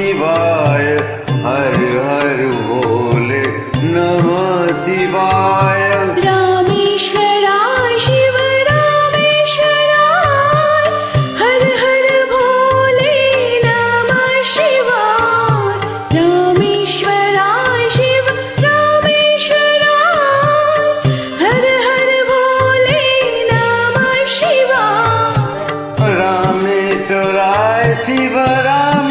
शिवाय, हर हर भोले नमः शिवाय। रामेश्वराय शिव रामेश्वराय, हर हर भोले नमः शिवाय। रामेश्वराय शिव रामेश्वराय, हर हर भोले नमः शिवाय। रामेश्वराय शिव राम